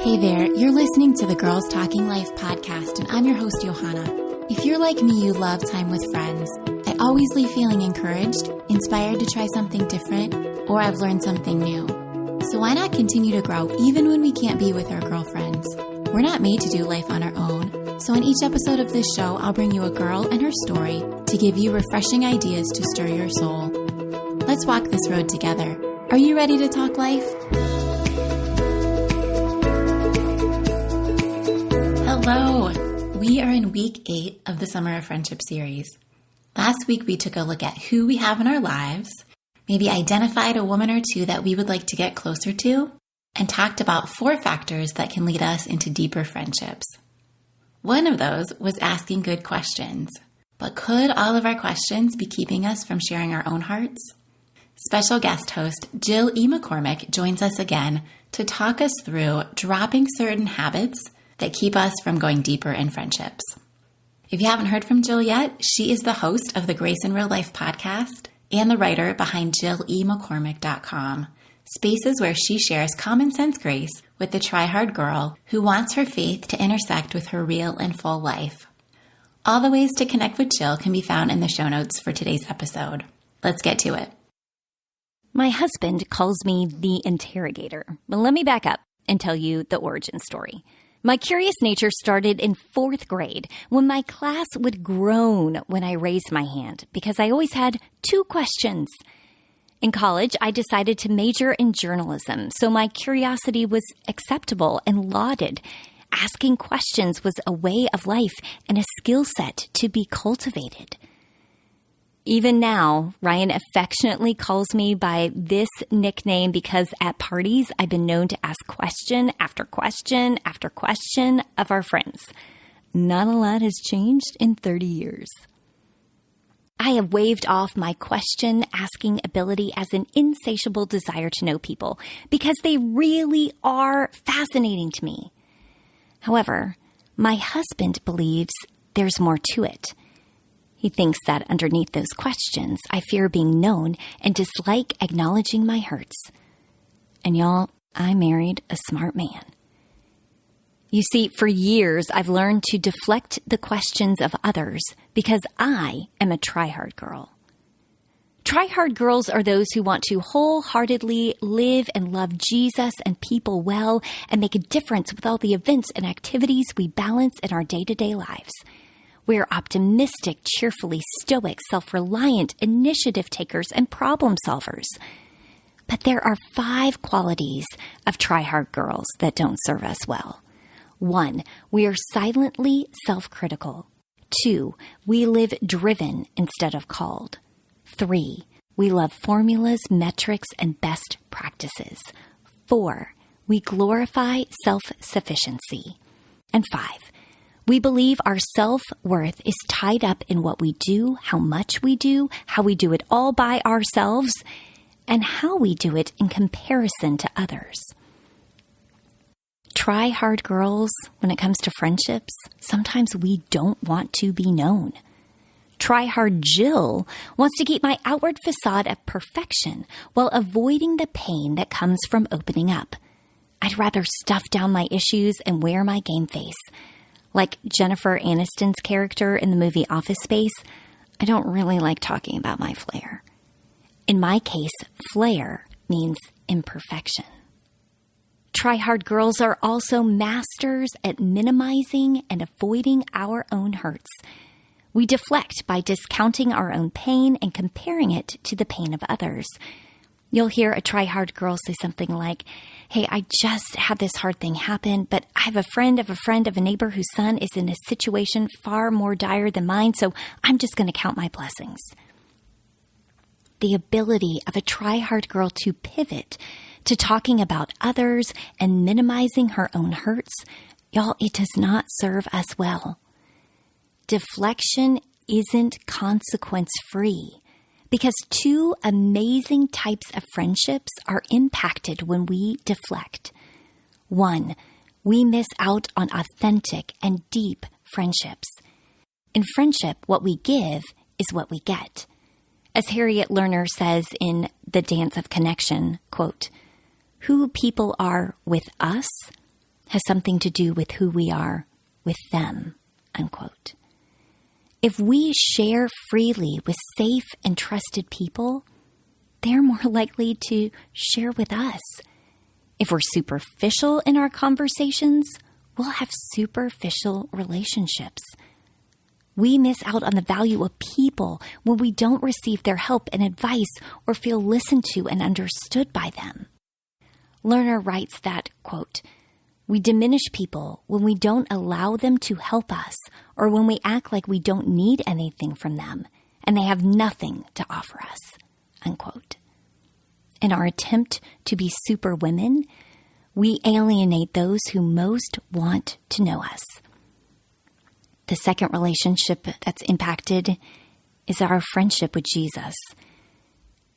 Hey there, you're listening to the Girls Talking Life podcast, and I'm your host, Johanna. If you're like me, you love time with friends. I always leave feeling encouraged, inspired to try something different, or I've learned something new. So why not continue to grow even when we can't be with our girlfriends? We're not made to do life on our own. So in each episode of this show, I'll bring you a girl and her story to give you refreshing ideas to stir your soul. Let's walk this road together. Are you ready to talk life? Hello! We are in week 8 of the Summer of Friendship series. Last week we took a look at who we have in our lives, maybe identified a woman or two that we would like to get closer to, and talked about 4 factors that can lead us into deeper friendships. One of those was asking good questions. But could all of our questions be keeping us from sharing our own hearts? Special guest host Jill E. McCormick joins us again to talk us through dropping certain habits that keep us from going deeper in friendships. If you haven't heard from Jill yet, she is the host of the Grace in Real Life podcast and the writer behind JillEMcCormick.com, spaces where she shares common sense grace with the try-hard girl who wants her faith to intersect with her real and full life. All the ways to connect with Jill can be found in the show notes for today's episode. Let's get to it. My husband calls me the interrogator. But let me back up and tell you the origin story. My curious nature started in 4th grade when my class would groan when I raised my hand because I always had 2 questions. In college, I decided to major in journalism, so my curiosity was acceptable and lauded. Asking questions was a way of life and a skill set to be cultivated. Even now, Ryan affectionately calls me by this nickname because at parties, I've been known to ask question after question after question of our friends. Not a lot has changed in 30 years. I have waved off my question-asking ability as an insatiable desire to know people because they really are fascinating to me. However, my husband believes there's more to it. He thinks that underneath those questions, I fear being known and dislike acknowledging my hurts. And y'all, I married a smart man. You see, for years, I've learned to deflect the questions of others because I am a try-hard girl. Try-hard girls are those who want to wholeheartedly live and love Jesus and people well and make a difference with all the events and activities we balance in our day-to-day lives. We're optimistic, cheerfully stoic, self-reliant, initiative takers, and problem solvers. But there are 5 qualities of try-hard girls that don't serve us well. 1, we are silently self-critical. 2, we live driven instead of called. 3, we love formulas, metrics, and best practices. 4, we glorify self-sufficiency. And 5, we believe our self-worth is tied up in what we do, how much we do, how we do it all by ourselves, and how we do it in comparison to others. Try-hard girls, when it comes to friendships, sometimes we don't want to be known. Try-hard Jill wants to keep my outward facade of perfection while avoiding the pain that comes from opening up. I'd rather stuff down my issues and wear my game face. Like Jennifer Aniston's character in the movie Office Space, I don't really like talking about my flair. In my case, flair means imperfection. Try-hard girls are also masters at minimizing and avoiding our own hurts. We deflect by discounting our own pain and comparing it to the pain of others. You'll hear a try-hard girl say something like, "Hey, I just had this hard thing happen, but I have a friend of a neighbor whose son is in a situation far more dire than mine, so I'm just going to count my blessings." The ability of a try-hard girl to pivot to talking about others and minimizing her own hurts, y'all, it does not serve us well. Deflection isn't consequence-free. Because 2 amazing types of friendships are impacted when we deflect. 1, we miss out on authentic and deep friendships. In friendship, what we give is what we get. As Harriet Lerner says in The Dance of Connection, quote, "Who people are with us has something to do with who we are with them, unquote. If we share freely with safe and trusted people, they're more likely to share with us. If we're superficial in our conversations, we'll have superficial relationships. We miss out on the value of people when we don't receive their help and advice or feel listened to and understood by them. Lerner writes that, quote, "We diminish people when we don't allow them to help us or when we act like we don't need anything from them and they have nothing to offer us," unquote. In our attempt to be super women, we alienate those who most want to know us. The second relationship that's impacted is our friendship with Jesus.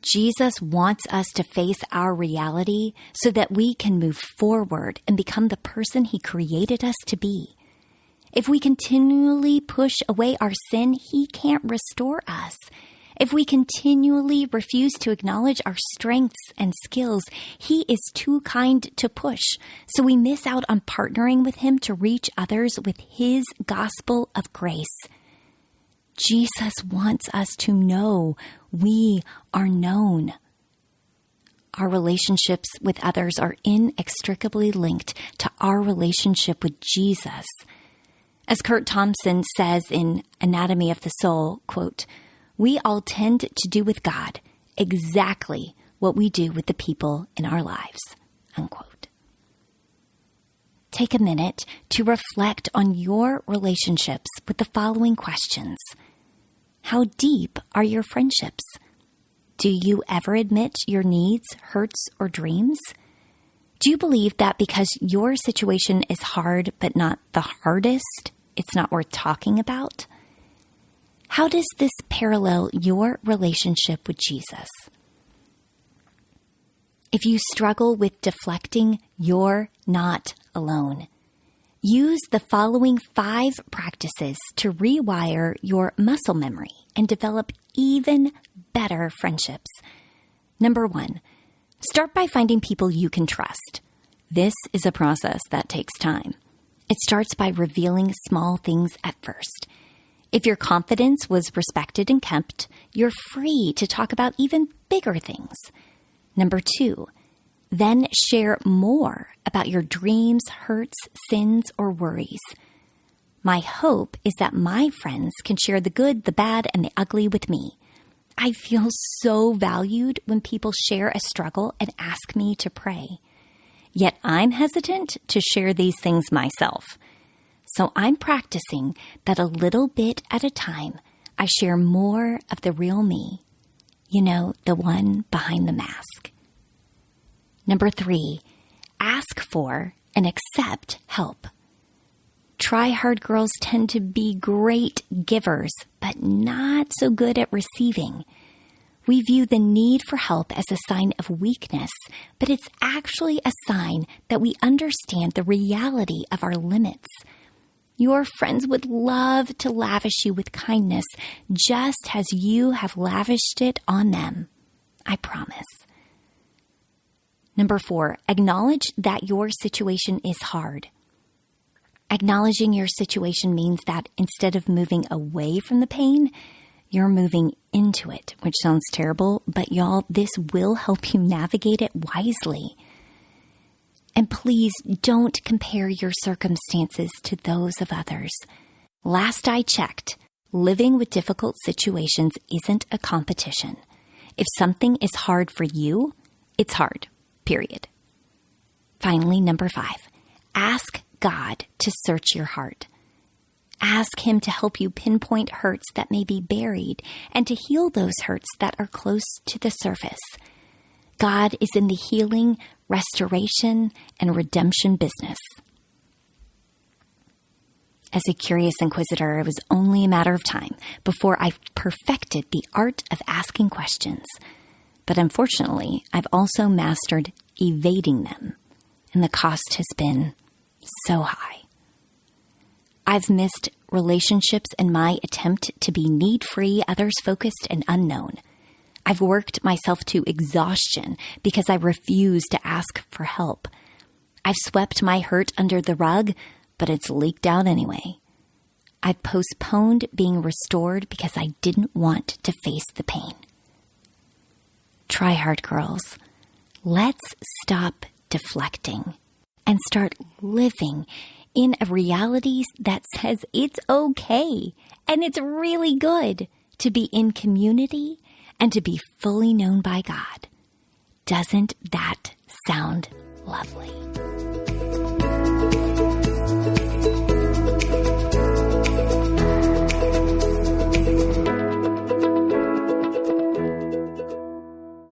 Jesus wants us to face our reality so that we can move forward and become the person he created us to be. If we continually push away our sin, he can't restore us. If we continually refuse to acknowledge our strengths and skills, he is too kind to push. So we miss out on partnering with him to reach others with his gospel of grace. Jesus wants us to know we are known. Our relationships with others are inextricably linked to our relationship with Jesus. As Kurt Thompson says in Anatomy of the Soul, quote, "We all tend to do with God exactly what we do with the people in our lives," unquote. Take a minute to reflect on your relationships with the following questions. How deep are your friendships? Do you ever admit your needs, hurts, or dreams? Do you believe that because your situation is hard but not the hardest, it's not worth talking about? How does this parallel your relationship with Jesus? If you struggle with deflecting, you're not alone. Use the following 5 practices to rewire your muscle memory and develop even better friendships. Number 1, start by finding people you can trust. This is a process that takes time. It starts by revealing small things at first. If your confidence was respected and kept, you're free to talk about even bigger things. Number 2, then share more about your dreams, hurts, sins, or worries. My hope is that my friends can share the good, the bad, and the ugly with me. I feel so valued when people share a struggle and ask me to pray. Yet I'm hesitant to share these things myself. So I'm practicing that a little bit at a time, I share more of the real me. You know, the one behind the mask. Number 3, ask for and accept help. Try-hard girls tend to be great givers, but not so good at receiving. We view the need for help as a sign of weakness, but it's actually a sign that we understand the reality of our limits. Your friends would love to lavish you with kindness, just as you have lavished it on them. I promise. Number 4, acknowledge that your situation is hard. Acknowledging your situation means that instead of moving away from the pain, you're moving into it, which sounds terrible, but y'all, this will help you navigate it wisely. And please don't compare your circumstances to those of others. Last I checked, living with difficult situations isn't a competition. If something is hard for you, it's hard, period. Finally, number 5, ask God to search your heart. Ask him to help you pinpoint hurts that may be buried and to heal those hurts that are close to the surface. God is in the healing, restoration, and redemption business. As a curious inquisitor, it was only a matter of time before I perfected the art of asking questions. But unfortunately, I've also mastered evading them, and the cost has been so high. I've missed relationships in my attempt to be need-free, others-focused, and unknown. I've worked myself to exhaustion because I refuse to ask for help. I've swept my hurt under the rug, but it's leaked out anyway. I've postponed being restored because I didn't want to face the pain. Try hard, girls. Let's stop deflecting and start living in a reality that says it's okay and it's really good to be in community and to be fully known by God. Doesn't that sound lovely?